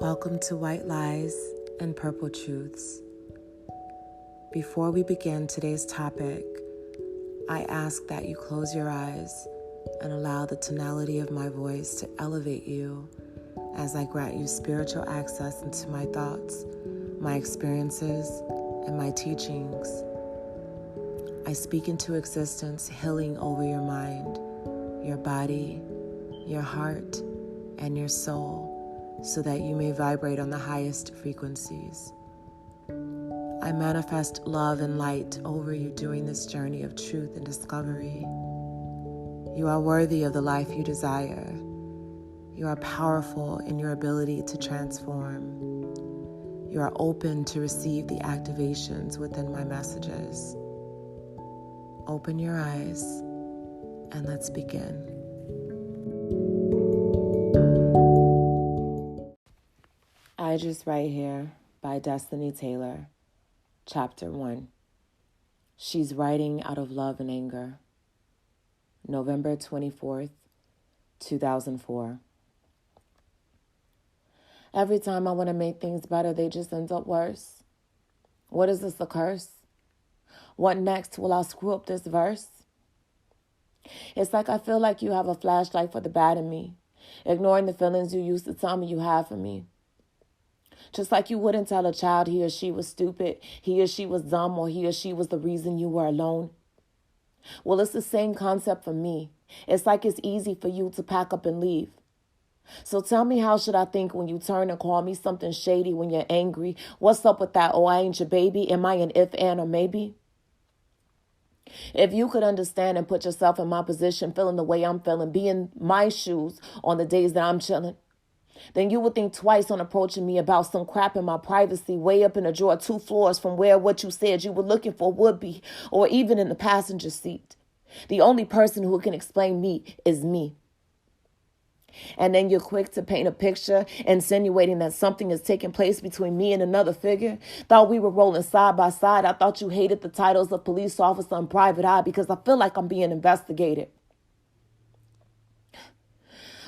Welcome to White Lies and Purple Truths. Before we begin today's topic, I ask that you close your eyes and allow the tonality of my voice to elevate you as I grant you spiritual access into my thoughts, my experiences, and my teachings. I speak into existence healing over your mind, your body, your heart, and your soul, so that you may vibrate on the highest frequencies. I manifest love and light over you during this journey of truth and discovery. You are worthy of the life you desire. You are powerful in your ability to transform. You are open to receive the activations within my messages. Open your eyes and let's begin. I Just Right Here by Destini Taylor, Chapter 1. She's writing out of love and anger. November 24th, 2004. Every time I want to make things better, they just end up worse. What is this, a curse? What next? Will I screw up this verse? It's like I feel like you have a flashlight for the bad in me, ignoring the feelings you used to tell me you have for me. Just like you wouldn't tell a child he or she was stupid, he or she was dumb, or he or she was the reason you were alone. Well, it's the same concept for me. It's like it's easy for you to pack up and leave. So tell me, how should I think when you turn and call me something shady when you're angry? What's up with that? Oh, I ain't your baby. Am I an if, and, or maybe? If you could understand and put yourself in my position, feeling the way I'm feeling, be in my shoes on the days that I'm chilling, then you would think twice on approaching me about some crap in my privacy way up in a drawer 2 floors from where what you said you were looking for would be, or even in the passenger seat. The only person who can explain me is me. And then you're quick to paint a picture, insinuating that something is taking place between me and another figure. Thought we were rolling side by side. I thought you hated the titles of police officer and private eye because I feel like I'm being investigated.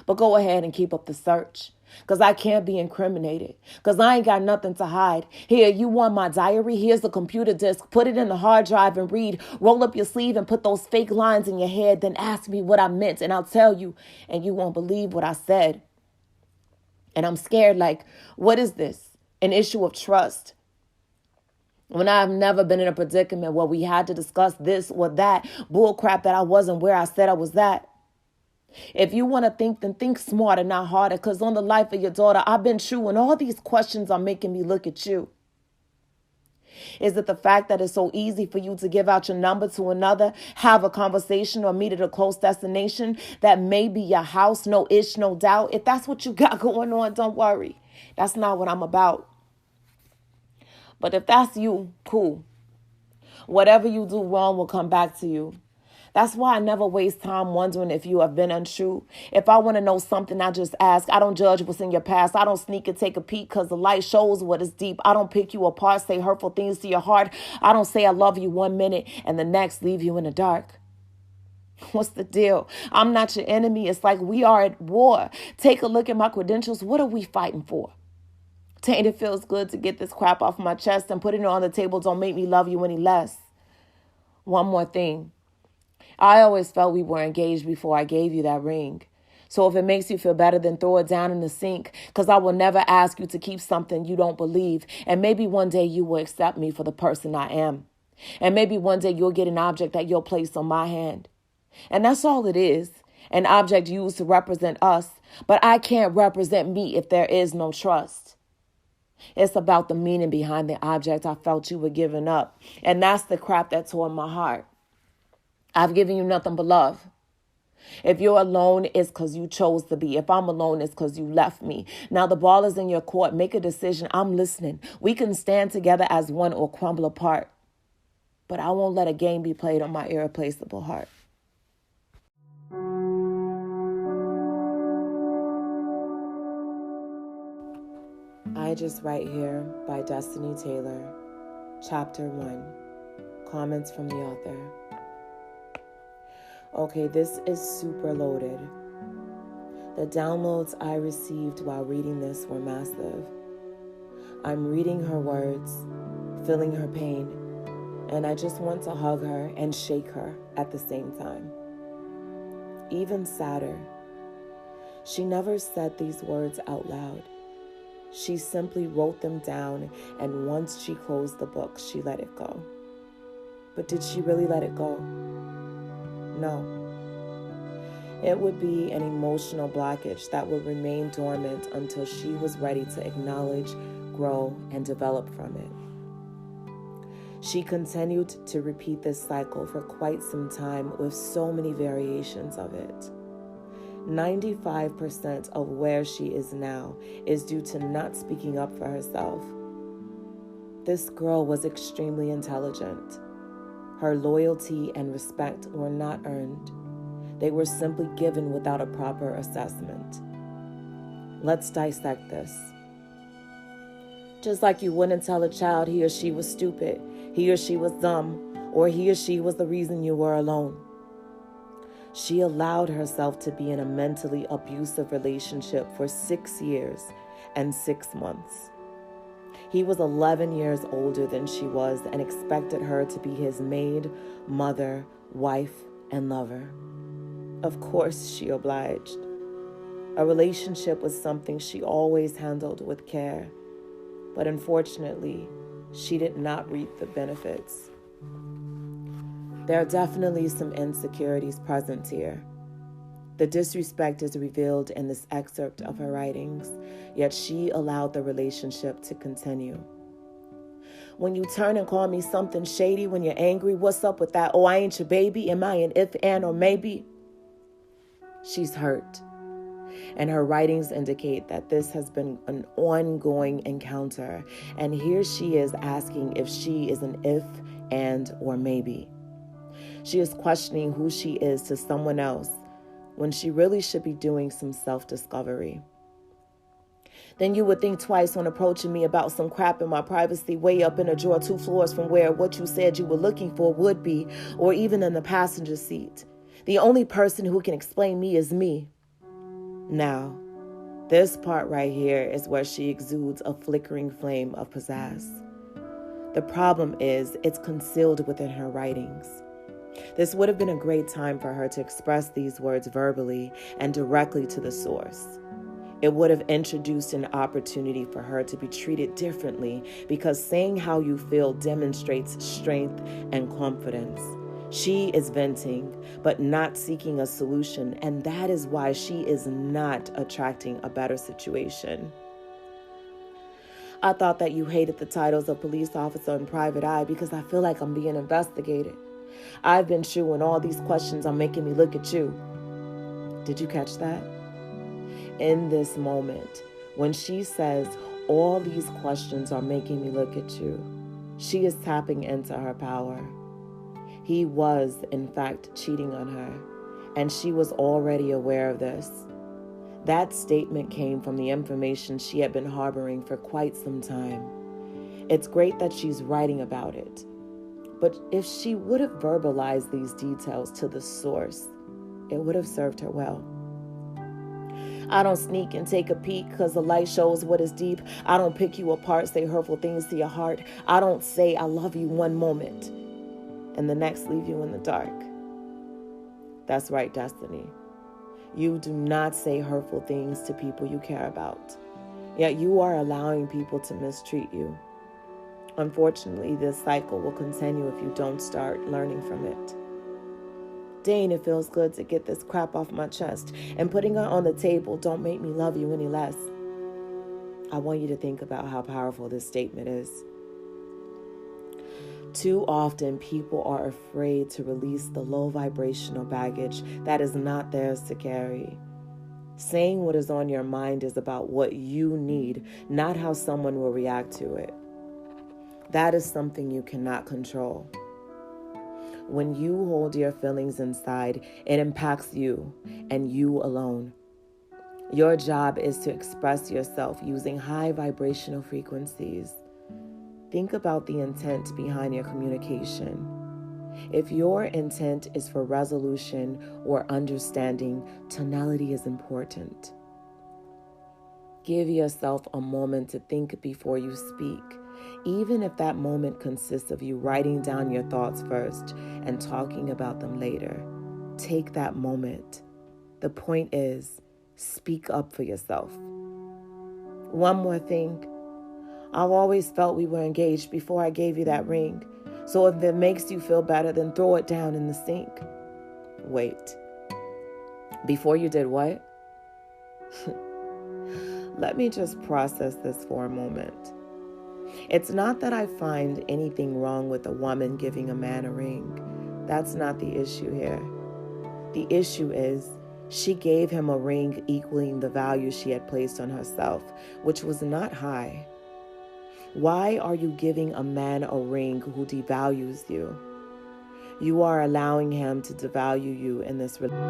But go ahead and keep up the search, because I can't be incriminated, because I ain't got nothing to hide. Here, you want my diary? Here's the computer disk. Put it in the hard drive and read. Roll up your sleeve and put those fake lines in your head. Then ask me what I meant, and I'll tell you, and you won't believe what I said. And I'm scared, like, what is this? An issue of trust? When I've never been in a predicament where we had to discuss this or that bull crap that I wasn't where I said I was at. If you want to think, then think smarter, not harder, because on the life of your daughter, I've been true, and all these questions are making me look at you. Is it the fact that it's so easy for you to give out your number to another, have a conversation, or meet at a close destination that may be your house? No ish, no doubt. If that's what you got going on, don't worry. That's not what I'm about. But if that's you, cool. Whatever you do wrong will come back to you. That's why I never waste time wondering if you have been untrue. If I want to know something, I just ask. I don't judge what's in your past. I don't sneak and take a peek because the light shows what is deep. I don't pick you apart, say hurtful things to your heart. I don't say I love you 1 minute and the next leave you in the dark. What's the deal? I'm not your enemy. It's like we are at war. Take a look at my credentials. What are we fighting for? Taint, it feels good to get this crap off my chest and putting it on the table. Don't make me love you any less. One more thing. I always felt we were engaged before I gave you that ring. So if it makes you feel better, then throw it down in the sink, because I will never ask you to keep something you don't believe. And maybe one day you will accept me for the person I am. And maybe one day you'll get an object that you'll place on my hand. And that's all it is, an object used to represent us. But I can't represent me if there is no trust. It's about the meaning behind the object I felt you were giving up. And that's the crap that tore my heart. I've given you nothing but love. If you're alone, it's because you chose to be. If I'm alone, it's because you left me. Now the ball is in your court. Make a decision. I'm listening. We can stand together as one or crumble apart. But I won't let a game be played on my irreplaceable heart. I Just Right Here by Destini Taylor, Chapter 1. Comments from the author. Okay, this is super loaded. The downloads I received while reading this were massive. I'm reading her words, feeling her pain, and I just want to hug her and shake her at the same time. Even sadder, she never said these words out loud. She simply wrote them down, and once she closed the book, she let it go. But did she really let it go? No. It would be an emotional blockage that would remain dormant until she was ready to acknowledge, grow, and develop from it. She continued to repeat this cycle for quite some time with so many variations of it. 95% of where she is now is due to not speaking up for herself. This girl was extremely intelligent. Her loyalty and respect were not earned. They were simply given without a proper assessment. Let's dissect this. Just like you wouldn't tell a child he or she was stupid, he or she was dumb, or he or she was the reason you were alone. She allowed herself to be in a mentally abusive relationship for 6 years and 6 months. He was 11 years older than she was and expected her to be his maid, mother, wife, and lover. Of course, she obliged. A relationship was something she always handled with care, but unfortunately, she did not reap the benefits. There are definitely some insecurities present here. The disrespect is revealed in this excerpt of her writings, yet she allowed the relationship to continue. When you turn and call me something shady when you're angry, what's up with that? Oh, I ain't your baby. Am I an if, and, or maybe? She's hurt. And her writings indicate that this has been an ongoing encounter. And here she is asking if she is an if, and, or maybe. She is questioning who she is to someone else when she really should be doing some self-discovery. Then you would think twice when approaching me about some crap in my privacy way up in a drawer 2 floors from where what you said you were looking for would be, or even in the passenger seat. The only person who can explain me is me. Now, this part right here is where she exudes a flickering flame of pizzazz. The problem is it's concealed within her writings. This would have been a great time for her to express these words verbally and directly to the source. It would have introduced an opportunity for her to be treated differently because saying how you feel demonstrates strength and confidence. She is venting, but not seeking a solution, and that is why she is not attracting a better situation. I thought that you hated the titles of police officer and private eye because I feel like I'm being investigated. I've been true and all these questions are making me look at you. Did you catch that? In this moment, when she says, all these questions are making me look at you, she is tapping into her power. He was, in fact, cheating on her, and she was already aware of this. That statement came from the information she had been harboring for quite some time. It's great that she's writing about it. But if she would have verbalized these details to the source, it would have served her well. I don't sneak and take a peek because the light shows what is deep. I don't pick you apart, say hurtful things to your heart. I don't say I love you one moment and the next leave you in the dark. That's right, Destini. You do not say hurtful things to people you care about. Yet you are allowing people to mistreat you. Unfortunately, this cycle will continue if you don't start learning from it. Dang, it feels good to get this crap off my chest. And putting it on the table don't make me love you any less. I want you to think about how powerful this statement is. Too often, people are afraid to release the low vibrational baggage that is not theirs to carry. Saying what is on your mind is about what you need, not how someone will react to it. That is something you cannot control. When you hold your feelings inside, it impacts you and you alone. Your job is to express yourself using high vibrational frequencies. Think about the intent behind your communication. If your intent is for resolution or understanding, tonality is important. Give yourself a moment to think before you speak, even if that moment consists of you writing down your thoughts first and talking about them later. Take that moment. The point is, speak up for yourself. One more thing. I've always felt we were engaged before I gave you that ring. So if it makes you feel better, then throw it down in the sink. Wait. Before you did what? Let me just process this for a moment. It's not that I find anything wrong with a woman giving a man a ring. That's not the issue here. The issue is she gave him a ring equaling the value she had placed on herself, which was not high. Why are you giving a man a ring who devalues you? You are allowing him to devalue you in this relationship.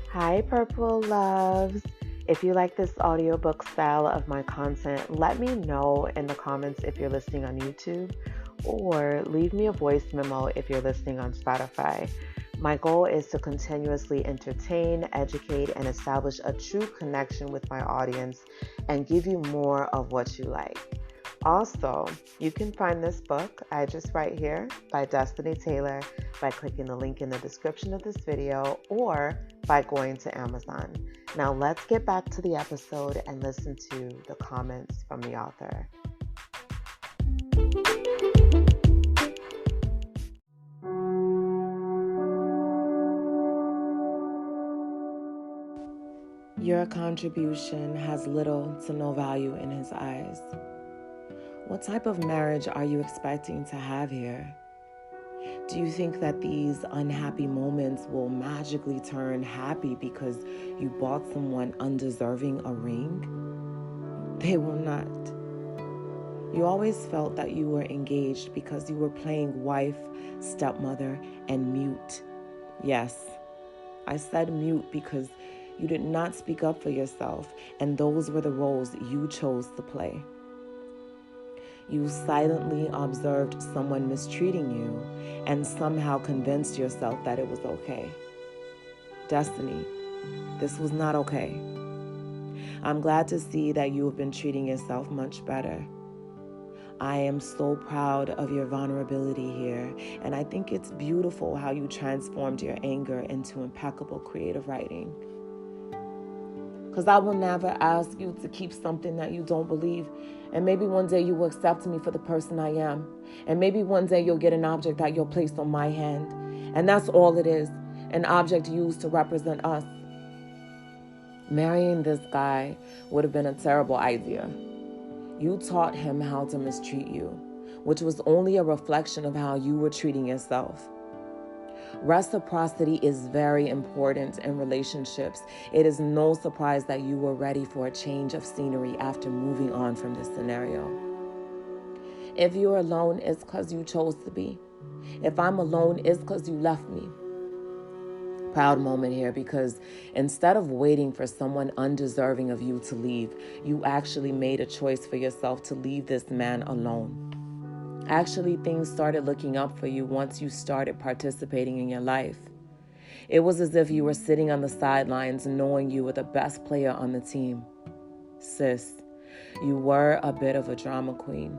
Hi, Purple Loves. If you like this audiobook style of my content, let me know in the comments if you're listening on YouTube, or leave me a voice memo if you're listening on Spotify. My goal is to continuously entertain, educate, and establish a true connection with my audience and give you more of what you like. Also, you can find this book, I Just Write Here, by Destini Taylor, by clicking the link in the description of this video or by going to Amazon. Now let's get back to the episode and listen to the comments from the author. Your contribution has little to no value in his eyes. What type of marriage are you expecting to have here? Do you think that these unhappy moments will magically turn happy because you bought someone undeserving a ring? They will not. You always felt that you were engaged because you were playing wife, stepmother, and mute. Yes, I said mute because you did not speak up for yourself, and those were the roles you chose to play. You silently observed someone mistreating you and somehow convinced yourself that it was okay. Destini, this was not okay. I'm glad to see that you have been treating yourself much better. I am so proud of your vulnerability here, and I think it's beautiful how you transformed your anger into impeccable creative writing. Because I will never ask you to keep something that you don't believe. And maybe one day you will accept me for the person I am. And maybe one day you'll get an object that you'll place on my hand. And that's all it is, an object used to represent us. Marrying this guy would have been a terrible idea. You taught him how to mistreat you, which was only a reflection of how you were treating yourself. Reciprocity is very important in relationships. It is no surprise that you were ready for a change of scenery after moving on from this scenario. If you're alone, it's because you chose to be. If I'm alone, it's because you left me. Proud moment here, because instead of waiting for someone undeserving of you to leave, you actually made a choice for yourself to leave this man alone. Actually, things started looking up for you once you started participating in your life. It was as if you were sitting on the sidelines knowing you were the best player on the team. Sis, you were a bit of a drama queen.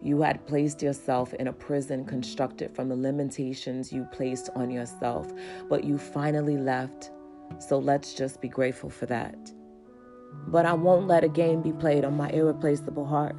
You had placed yourself in a prison constructed from the limitations you placed on yourself, but you finally left, so let's just be grateful for that. But I won't let a game be played on my irreplaceable heart.